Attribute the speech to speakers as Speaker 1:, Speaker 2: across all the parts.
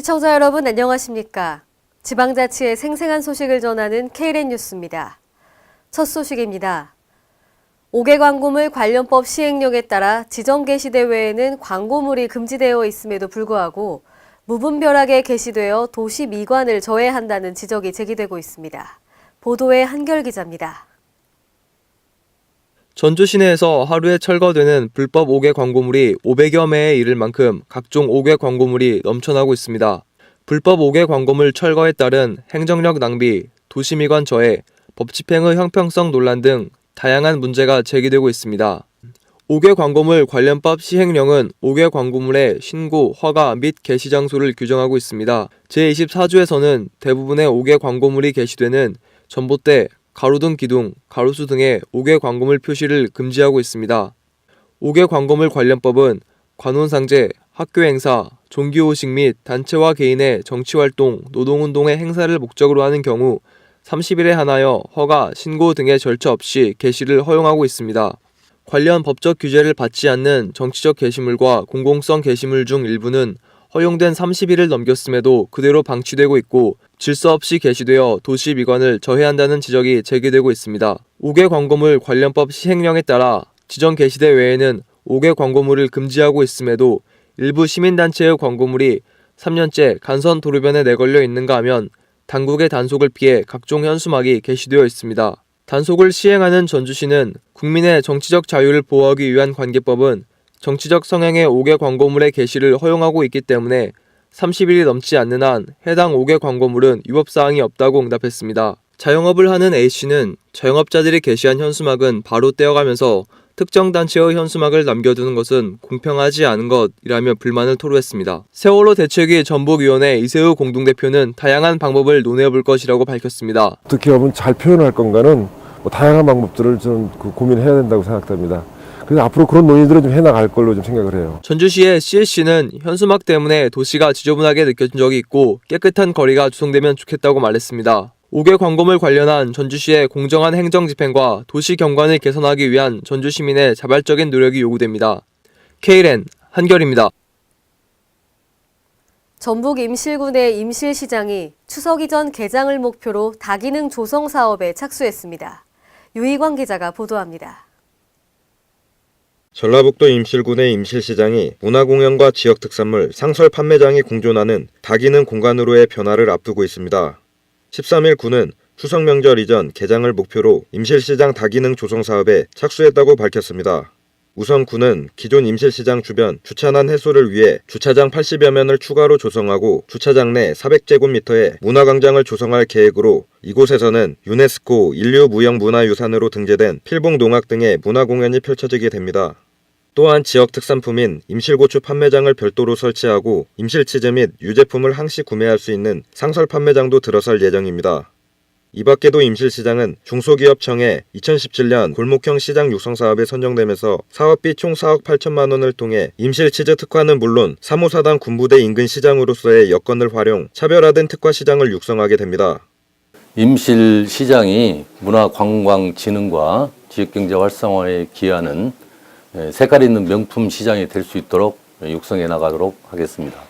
Speaker 1: 시청자 여러분 안녕하십니까? 지방자치의 생생한 소식을 전하는 KLN 뉴스입니다. 첫 소식입니다. 5개 광고물 관련법 시행령에 따라 지정 게시대 외에는 광고물이 금지되어 있음에도 불구하고 무분별하게 게시되어 도시 미관을 저해한다는 지적이 제기되고 있습니다. 보도에 한결 기자입니다.
Speaker 2: 전주 시내에서 하루에 철거되는 불법 5개 광고물이 500여 매에 이를 만큼 각종 5개 광고물이 넘쳐나고 있습니다. 불법 5개 광고물 철거에 따른 행정력 낭비, 도시미관 저해, 법 집행의 형평성 논란 등 다양한 문제가 제기되고 있습니다. 5개 광고물 관련법 시행령은 5개 광고물의 신고, 허가 및 게시 장소를 규정하고 있습니다. 제24조에서는 대부분의 5개 광고물이 게시되는 전봇대, 가로등 기둥, 가로수 등의 5개 광고물 표시를 금지하고 있습니다. 5개 광고물 관련법은 관혼상제, 학교 행사, 종기호식 및 단체와 개인의 정치활동, 노동운동의 행사를 목적으로 하는 경우 30일에 한하여 허가, 신고 등의 절차 없이 게시를 허용하고 있습니다. 관련 법적 규제를 받지 않는 정치적 게시물과 공공성 게시물 중 일부는 허용된 30일을 넘겼음에도 그대로 방치되고 있고 질서 없이 게시되어 도시 미관을 저해한다는 지적이 제기되고 있습니다. 5개 광고물 관련법 시행령에 따라 지정 게시대 외에는 5개 광고물을 금지하고 있음에도 일부 시민단체의 광고물이 3년째 간선 도로변에 내걸려 있는가 하면 당국의 단속을 피해 각종 현수막이 게시되어 있습니다. 단속을 시행하는 전주시는 국민의 정치적 자유를 보호하기 위한 관계법은 정치적 성향의 5개 광고물의 게시를 허용하고 있기 때문에 30일이 넘지 않는 한 해당 5개 광고물은 위법사항이 없다고 응답했습니다. 자영업을 하는 A씨는 자영업자들이 게시한 현수막은 바로 떼어가면서 특정 단체의 현수막을 남겨두는 것은 공평하지 않은 것이라며 불만을 토로했습니다. 세월호 대책위 전북위원회 이세우 공동대표는 다양한 방법을 논해볼 것이라고 밝혔습니다.
Speaker 3: 어떻게 하면 잘 표현할 건가는 다양한 방법들을 좀 고민해야 된다고 생각됩니다. 그래서 앞으로 그런 논의들을 좀 해나갈 걸로 좀 생각을 해요.
Speaker 2: 전주시의 CSC는 현수막 때문에 도시가 지저분하게 느껴진 적이 있고 깨끗한 거리가 조성되면 좋겠다고 말했습니다. 5개 광고물 관련한 전주시의 공정한 행정집행과 도시 경관을 개선하기 위한 전주시민의 자발적인 노력이 요구됩니다. KLN 한결입니다.
Speaker 1: 전북 임실군의 임실시장이 추석 이전 개장을 목표로 다기능 조성 사업에 착수했습니다. 유희광 기자가 보도합니다.
Speaker 4: 전라북도 임실군의 임실시장이 문화공연과 지역특산물, 상설 판매장이 공존하는 다기능 공간으로의 변화를 앞두고 있습니다. 13일 군은 추석 명절 이전 개장을 목표로 임실시장 다기능 조성 사업에 착수했다고 밝혔습니다. 우선 군은 기존 임실시장 주변 주차난 해소를 위해 주차장 80여 면을 추가로 조성하고 주차장 내 400제곱미터의 문화광장을 조성할 계획으로 이곳에서는 유네스코 인류무형문화유산으로 등재된 필봉농악 등의 문화공연이 펼쳐지게 됩니다. 또한 지역 특산품인 임실고추 판매장을 별도로 설치하고 임실치즈 및 유제품을 항시 구매할 수 있는 상설 판매장도 들어설 예정입니다. 이 밖에도 임실시장은 중소기업청에 2017년 골목형 시장 육성 사업에 선정되면서 사업비 총 4억 8천만 원을 통해 임실치즈 특화는 물론 3호사단 군부대 인근 시장으로서의 여건을 활용 차별화된 특화 시장을 육성하게 됩니다.
Speaker 5: 임실시장이 문화관광진흥과 지역경제 활성화에 기여하는 색깔 있는 명품 시장이 될 수 있도록 육성해 나가도록 하겠습니다.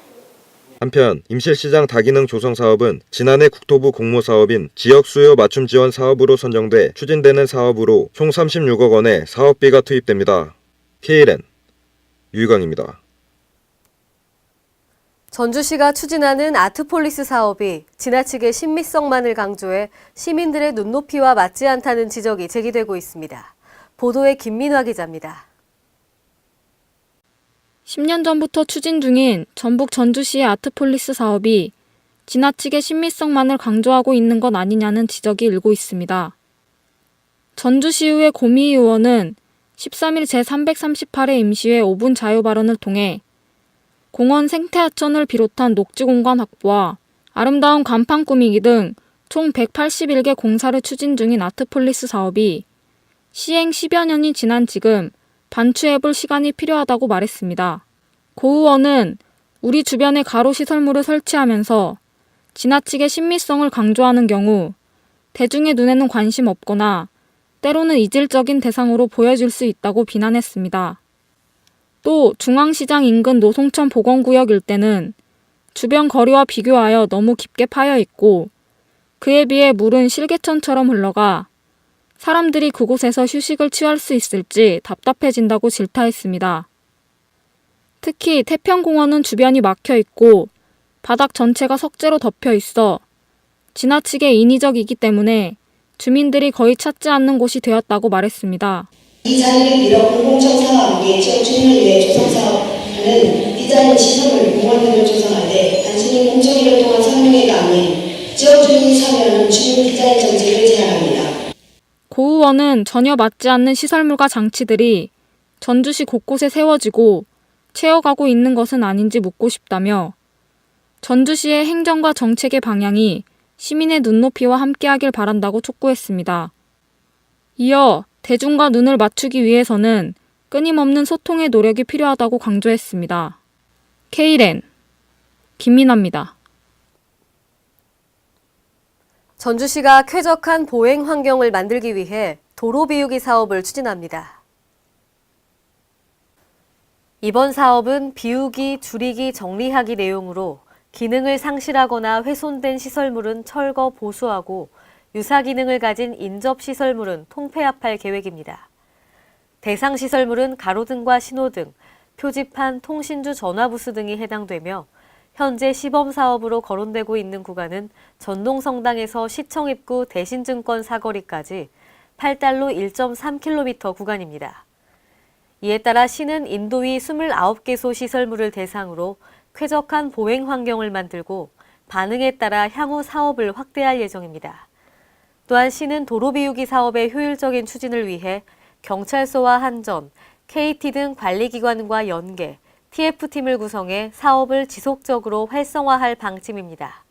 Speaker 4: 한편 임실시장 다기능 조성 사업은 지난해 국토부 공모사업인 지역수요 맞춤 지원 사업으로 선정돼 추진되는 사업으로 총 36억 원의 사업비가 투입됩니다. KLN 유희광입니다.
Speaker 1: 전주시가 추진하는 아트폴리스 사업이 지나치게 신미성만을 강조해 시민들의 눈높이와 맞지 않다는 지적이 제기되고 있습니다. 보도에 김민화 기자입니다.
Speaker 6: 10년 전부터 추진 중인 전북 전주시의 아트폴리스 사업이 지나치게 신미성만을 강조하고 있는 것 아니냐는 지적이 일고 있습니다. 전주시의회 고미희 의원은 13일 제338회 임시회 5분 자유 발언을 통해 공원 생태하천을 비롯한 녹지공간 확보와 아름다운 간판 꾸미기 등 총 181개 공사를 추진 중인 아트폴리스 사업이 시행 10여 년이 지난 지금 반추해볼 시간이 필요하다고 말했습니다. 고 의원은 우리 주변에 가로시설물을 설치하면서 지나치게 신미성을 강조하는 경우 대중의 눈에는 관심 없거나 때로는 이질적인 대상으로 보여질 수 있다고 비난했습니다. 또 중앙시장 인근 노송천 보건구역 일대는 주변 거리와 비교하여 너무 깊게 파여 있고 그에 비해 물은 실개천처럼 흘러가 사람들이 그곳에서 휴식을 취할 수 있을지 답답해진다고 질타했습니다. 특히 태평공원은 주변이 막혀 있고 바닥 전체가 석재로 덮여 있어 지나치게 인위적이기 때문에 주민들이 거의 찾지 않는 곳이 되었다고 말했습니다.
Speaker 7: 이 자리를 빌어 공공청 사와 함께 지역 주민을 위해 조성사업하는 디자인 시설물 공원 등을 조성할 때 단순히 공적일을 통한 설명회가 아닌 지역 주민이 참여하는 주민 디자인 정책을 제안합니다.
Speaker 6: 고 의원은 전혀 맞지 않는 시설물과 장치들이 전주시 곳곳에 세워지고 채워가고 있는 것은 아닌지 묻고 싶다며 전주시의 행정과 정책의 방향이 시민의 눈높이와 함께하길 바란다고 촉구했습니다. 이어 대중과 눈을 맞추기 위해서는 끊임없는 소통의 노력이 필요하다고 강조했습니다. K랜 김민아입니다.
Speaker 1: 전주시가 쾌적한 보행 환경을 만들기 위해 도로 비우기 사업을 추진합니다. 이번 사업은 비우기, 줄이기, 정리하기 내용으로 기능을 상실하거나 훼손된 시설물은 철거, 보수하고 유사 기능을 가진 인접 시설물은 통폐합할 계획입니다. 대상 시설물은 가로등과 신호등, 표지판, 통신주 전화부스 등이 해당되며 현재 시범 사업으로 거론되고 있는 구간은 전동성당에서 시청 입구 대신증권 사거리까지 8달로 1.3km 구간입니다. 이에 따라 시는 인도위 29개소 시설물을 대상으로 쾌적한 보행 환경을 만들고 반응에 따라 향후 사업을 확대할 예정입니다. 또한 시는 도로 비우기 사업의 효율적인 추진을 위해 경찰서와 한전, KT 등 관리기관과 연계, TF팀을 구성해 사업을 지속적으로 활성화할 방침입니다.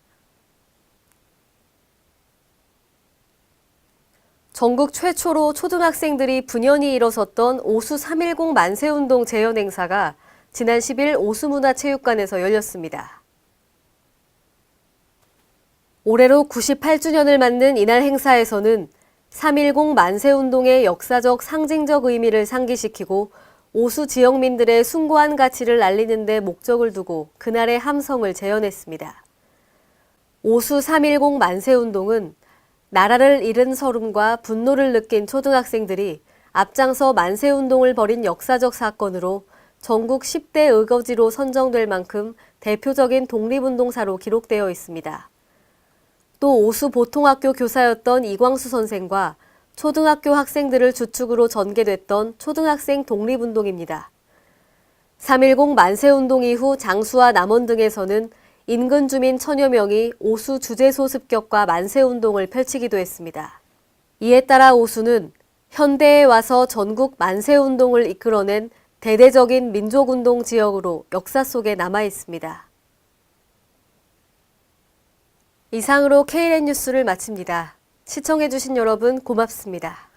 Speaker 1: 전국 최초로 초등학생들이 분연히 일어섰던 오수 3.10 만세운동 재현 행사가 지난 10일 오수문화체육관에서 열렸습니다. 올해로 98주년을 맞는 이날 행사에서는 3.10 만세운동의 역사적 상징적 의미를 상기시키고 오수 지역민들의 숭고한 가치를 알리는 데 목적을 두고 그날의 함성을 재현했습니다. 오수 3.10 만세운동은 나라를 잃은 서름과 분노를 느낀 초등학생들이 앞장서 만세운동을 벌인 역사적 사건으로 전국 10대 의거지로 선정될 만큼 대표적인 독립운동사로 기록되어 있습니다. 또 오수 보통학교 교사였던 이광수 선생과 초등학교 학생들을 주축으로 전개됐던 초등학생 독립운동입니다. 3.10 만세운동 이후 장수와 남원 등에서는 인근 주민 천여 명이 오수 주재소 습격과 만세운동을 펼치기도 했습니다. 이에 따라 오수는 현대에 와서 전국 만세운동을 이끌어낸 대대적인 민족운동 지역으로 역사 속에 남아 있습니다. 이상으로 K랜 뉴스를 마칩니다. 시청해주신 여러분 고맙습니다.